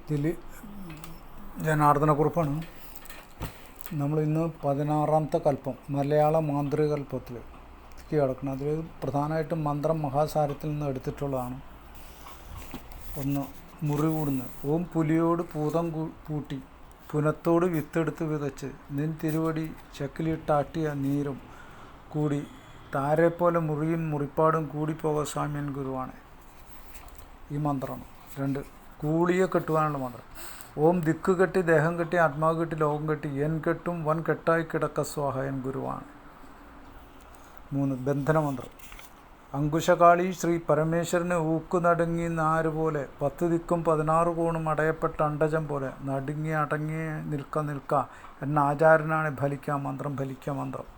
ഇതിൽ ജനാർദ്ദനക്കുറിപ്പാണ്. നമ്മളിന്ന് 16ാമത്തെ കൽപ്പം മലയാള മാന്ത്രിക കൽപ്പത്തിൽ കിടക്കണം. അതിൽ പ്രധാനമായിട്ടും മന്ത്രം മഹാസാരത്തിൽ നിന്ന് എടുത്തിട്ടുള്ളതാണ്. ഒന്ന്, മുറി കൂടുന്നു. ഓം പുലിയോട് പൂതം പൂട്ടി പുനത്തോട് വിത്തെടുത്ത് വിതച്ച് നിൻ തിരുവടി ചക്കിലിട്ടാട്ടിയ നീരും കൂടി താരെപ്പോലെ മുറിയും മുറിപ്പാടും കൂടിപ്പോക സ്വാമിയൻ ഗുരുവാണ്. ഈ മന്ത്രമാണ്. 2, കൂളിയെ കെട്ടുവാനുള്ള മന്ത്രം. ഓം ദിക്ക് കെട്ടി ദേഹം കെട്ടി ആത്മാവ് കെട്ടി ലോകം കെട്ടി എൻ കെട്ടും വൻ കെട്ടായി കിടക്ക സ്വാഹ എൻ ഗുരുവാണ്. 3, ബന്ധനമന്ത്രം. അങ്കുശകാളി ശ്രീ പരമേശ്വരന് ഊക്കു നടുങ്ങി നാര് പോലെ 10 ദിക്കും 16 കോണും അടയപ്പെട്ട അണ്ടജം പോലെ നടുങ്ങി അടങ്ങി നിൽക്ക എന്ന ആചാരനാണ് ഫലിക്കുക മന്ത്രം ഫലിക്കുക മന്ത്രം.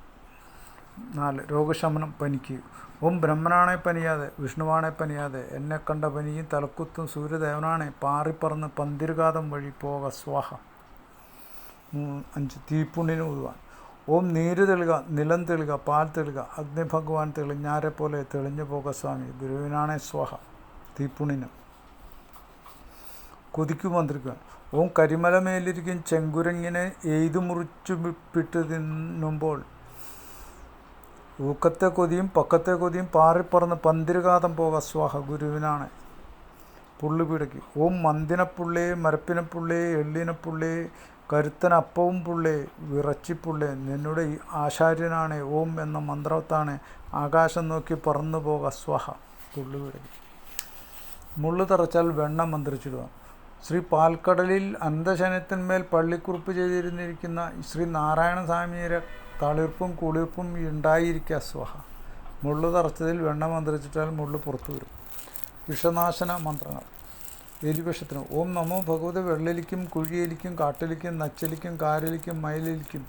4, രോഗശമനം. പനിക്ക്. ഓം ബ്രഹ്മനാണെ പനിയാതെ വിഷ്ണുവാണെ പനിയാതെ എന്നെ കണ്ട പനിയും തലക്കുത്തും സൂര്യദേവനാണെ പാറിപ്പറന്ന് പന്തിരുകാതം വഴി പോക സ്വാഹ. 5, തീപ്പുണ്ണിന് ഊതുവാൻ. ഓം നീര് തെളുക നിലം തെളുക പാൽ തെളുക അഗ്നിഭഗവാൻ തെളിഞ്ഞാരെ പോലെ തെളിഞ്ഞു പോക സ്വാമി ഗുരുവിനാണെ സ്വാഹ. തീപ്പുണ്ണിന്. കൊതിക്കു മന്ത്രിക്കുവാൻ. ഓം കരിമലമേലിരിക്കും ചെങ്കുരങ്ങിനെ എയ്തു മുറിച്ചു പിട്ട് തിന്നുമ്പോൾ ഊക്കത്തെ കൊതിയും പക്കത്തെ കൊതിയും പാറിപ്പറന്ന് പന്തിരുകാതം പോക സ്വാഹ ഗുരുവിനാണ്. പുള്ളിപ്പിടയ്ക്ക്. ഓം മന്ദിനപ്പുള്ളേ മരപ്പിനപ്പുള്ളേ എള്ളിനപ്പുള്ളേ കരുത്തനപ്പവും പുള്ളേ വിറച്ചിപ്പുള്ളേ നിന്നുടെ ആചാര്യനാണ് ഓം എന്ന മന്ത്രത്താണ് ആകാശം നോക്കി പറന്നു പോക സ്വാഹ പുള്ളിപ്പിടയ്ക്ക്. മുള്ളു തറച്ചാൽ വെണ്ണ മന്ത്രിച്ചിടുക. ശ്രീ പാൽക്കടലിൽ അന്ധശനത്തിന്മേൽ പള്ളിക്കുറിപ്പ് ചെയ്തിരുന്നിരിക്കുന്ന ശ്രീ നാരായണസ്വാമിയുടെ തളിർപ്പും കുളിർപ്പും ഉണ്ടായിരിക്കുക സ്വാഹ. മുള്ളു തറച്ചതിൽ വെണ്ണ മന്ത്രിച്ചിട്ടാൽ മുള്ളു പുറത്തു വരും. വിഷനാശന മന്ത്രങ്ങൾ. എലിവിഷത്തിന്. ഓം നമോ ഭഗവതി വെള്ളെലിക്കും കുഴിയെലിക്കും കാട്ടെലിക്കും നച്ചെലിക്കും കാരെലിക്കും മയിലെലിക്കും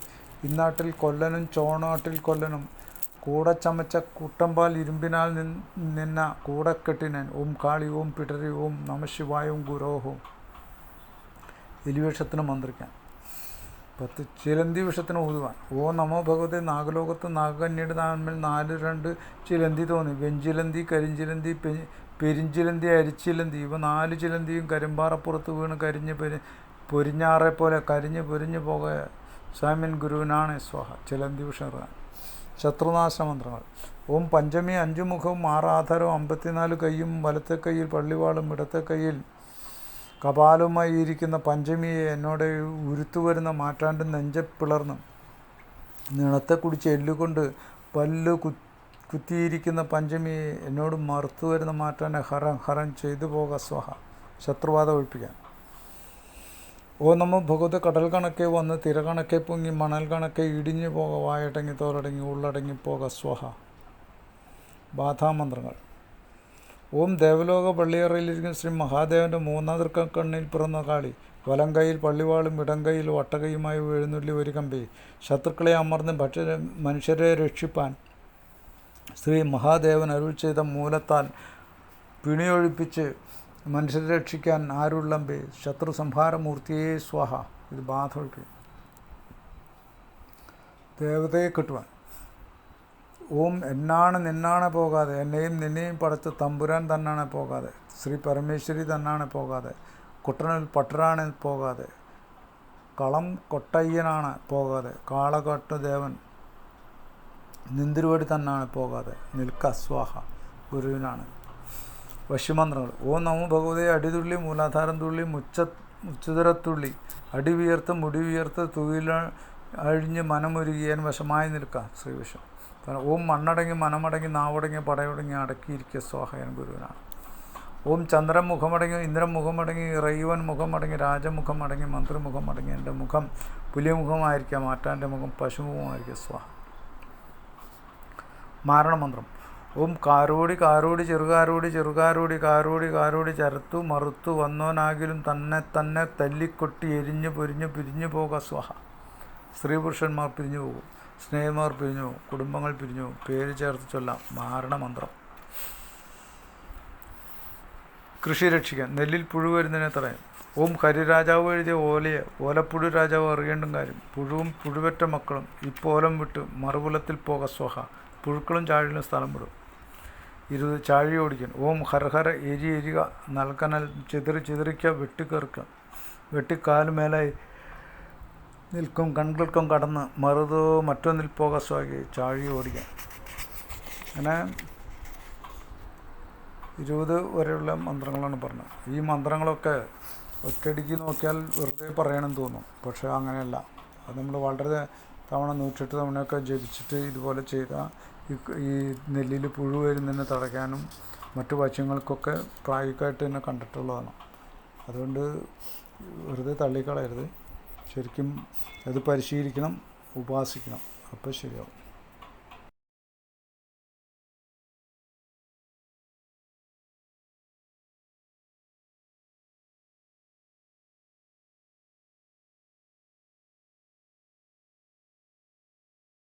ഇന്നാട്ടിൽ കൊല്ലനും ചോണാട്ടിൽ കൊല്ലനും കൂടെ ചമച്ച കുട്ടമ്പാൽ ഇരുമ്പിനാൽ നിന്ന കൂടക്കെട്ടിനൻ. ഓം കാളി ഓം പിടരി ഓം നമശിവായും ഗുരോഹവും. എലിവിഷത്തിന് മന്ത്രിക്കാൻ. 10, ചിലന്തി വിഷത്തിന് ഊതുവാൻ. ഓ നമോ ഭഗവതി നാഗലോകത്ത് നാഗകന്യയുടെ നാന്മേൽ 4 ചിലന്തി തോന്നി. വെഞ്ചിലന്തി കരിഞ്ചിലന്തി പെരിഞ്ചിലന്തി അരിച്ചിലന്തി ഇവ 4 ചിലന്തിയും കരിമ്പാറപ്പുറത്ത് വീണ് കരിഞ്ഞ് പൊരിഞ്ഞാറെ പോലെ കരിഞ്ഞ് പൊരിഞ്ഞു പോക സ്വാമിൻ ഗുരുവിനാണ് സ്വാഹ. ചിലന്തി വിഷം. ശത്രുനാശന മന്ത്രങ്ങൾ. ഓം പഞ്ചമി 5 മുഖവും 6 ആധാരവും 54 കൈയും വലത്തെ കൈയിൽ പള്ളിവാളും ഇടത്തെ കൈയിൽ കപാലുമായി ഇരിക്കുന്ന പഞ്ചമിയെ എന്നോട് ഉരുത്തുവരുന്ന മാറ്റാണ്ട് നെഞ്ചെ പിളർന്നും നിണത്തെ കുടിച്ച് എല്ലുകൊണ്ട് പല്ല് കുത്തിയിരിക്കുന്ന പഞ്ചമിയെ എന്നോട് മറുത്തു വരുന്ന മാറ്റാൻ ഹരം ഹരം ചെയ്തു പോക സ്വാഹ. ശത്രുബാധ ഒഴിപ്പിക്കാൻ. ഓ നമ്മ ഭഗവത് കടൽ കണക്കെ വന്ന് തിര കണക്കെ പൊങ്ങി മണൽ കണക്കെ ഇടിഞ്ഞു പോക വായടങ്ങി തോലടങ്ങി ഉള്ളടങ്ങി പോക സ്വാഹ. ബാധാമന്ത്രങ്ങൾ. ഓം ദേവലോക പള്ളിയറയിലിരിക്കുന്ന ശ്രീ മഹാദേവൻ്റെ 3 തൃക്കണ്ണിൽ പിറന്ന കാളി വലം കൈയിൽ പള്ളിവാളും ഇടം കൈയിൽ വട്ടകയുമായി എഴുന്നള്ളി ഒരു കമ്പി ശത്രുക്കളെ അമർന്ന് മനുഷ്യരെ രക്ഷിപ്പാൻ ശ്രീ മഹാദേവൻ അരുൾ ചെയ്ത മൂലത്താൽ പിണിയൊഴിപ്പിച്ച് മനുഷ്യരെ രക്ഷിക്കാൻ ആരുള്ളമ്പേ ശത്രു സംഹാരമൂർത്തിയെ സ്വാഹ. ഇത് ബാധ ഒഴിപ്പിക്കും. ദേവതയെ കിട്ടുവാൻ. ഓം എന്നാണ് നിന്നാണ് പോകാതെ എന്നെയും നിന്നെയും പടച്ച് തമ്പുരാൻ തന്നാണ് പോകാതെ ശ്രീ പരമേശ്വരി തന്നാണ് പോകാതെ കുട്ടനിൽ പട്ടരാണ് പോകാതെ കളം കൊട്ടയ്യനാണ് പോകാതെ കാളകട്ടു ദേവൻ നിന്തിരുവടി തന്നാണ് പോകാതെ നിൽക്ക സ്വാഹ ഗുരുവിനാണ്. വശ്യമന്ത്രങ്ങൾ. ഓം നമോ ഭഗവതേ അടിതുള്ളി മൂലാധാരം തുള്ളി ഉച്ചതരത്തുള്ളി അടി വിയർത്ത് മുടി വിയർത്ത് തുകില അഴിഞ്ഞ് മനമൊരുകിയാൻ വശമായി നിൽക്കാം ശ്രീവിഷം. ഓം മണ്ണടങ്ങി മനമടങ്ങി നാവടങ്ങി പടയടങ്ങി അടക്കിയിരിക്കുക സ്വാഹയൻ ഗുരുവിനാണ്. ഓം ചന്ദ്രൻ മുഖമടങ്ങി ഇന്ദ്രൻ മുഖമടങ്ങി റൈവൻ മുഖമടങ്ങി രാജമുഖം അടങ്ങി മന്ത്രിമുഖം അടങ്ങി എൻ്റെ മുഖം പുലിമുഖമായിരിക്കുക മാറ്റാൻ്റെ മുഖം പശുമുഖമായിരിക്കുക സ്വാഹ. മാരണമന്ത്രം. ഓം കാരോടി കാരോടി ചെറുകാരോടി ചെറുകാരോടി കാരോടി കാരോടി ചരത്തു മറുത്തു വന്നോനാകിലും തന്നെ തല്ലിക്കൊട്ടി എരിഞ്ഞു പൊരിഞ്ഞു പിരിഞ്ഞു പോക സ്വാഹ. സ്ത്രീ പുരുഷന്മാർ പിരിഞ്ഞു പോകും, സ്നേഹിതന്മാർ പിരിഞ്ഞു പോകും, കുടുംബങ്ങൾ പിരിഞ്ഞു പോകും. പേര് ചേർത്ത് ചൊല്ലാം. മാരണമന്ത്രം. കൃഷി രക്ഷിക്കാൻ. നെല്ലിൽ പുഴു വരുന്നതിനെ തടയാൻ. ഓം ഹരിരാജാവ് എഴുതിയ ഓലയെ ഓലപ്പുഴു രാജാവ് അറിയേണ്ടും കാര്യം പുഴുവും പുഴുവറ്റ മക്കളും ഇപ്പോലം വിട്ട് മറുകുലത്തിൽ പോക സ്വാഹ. പുഴുക്കളും ചാഴിലും സ്ഥലം വിടും. 20 ചാഴി ഓടിക്കാൻ. ഓം ഹര എരി എരിക നൽകനൽ ചിതറിക്ക വെട്ടിക്കേർക്കുക വെട്ടിക്കാലുമേലെ നിൽക്കും കൺകൾക്കും കടന്ന് മറുതോ മറ്റൊന്നിൽ പോകസ്വാഗി ചാഴി ഓടിക്കാൻ. അങ്ങനെ 20 വരെയുള്ള മന്ത്രങ്ങളാണ് പറഞ്ഞത്. ഈ മന്ത്രങ്ങളൊക്കെ ഒറ്റയടിക്ക് നോക്കിയാൽ വെറുതെ പറയണമെന്ന് തോന്നും. പക്ഷേ അങ്ങനെയല്ല. അത് നമ്മൾ വളരെ തവണ 108 തവണയൊക്കെ ജപിച്ചിട്ട് ഇതുപോലെ ചെയ്താൽ ഈ നെല്ലിൽ പുഴു വരുന്നതിനെ തടയ്ക്കാനും മറ്റു വശങ്ങൾക്കൊക്കെ പ്രായോഗികമായിട്ട് തന്നെ കണ്ടിട്ടുള്ളതാണ്. അതുകൊണ്ട് വെറുതെ തള്ളിക്കളയരുത്. ശരിക്കും അത് പരിശീലിക്കണം, ഉപാസിക്കണം. അപ്പോൾ ശരിയാവും.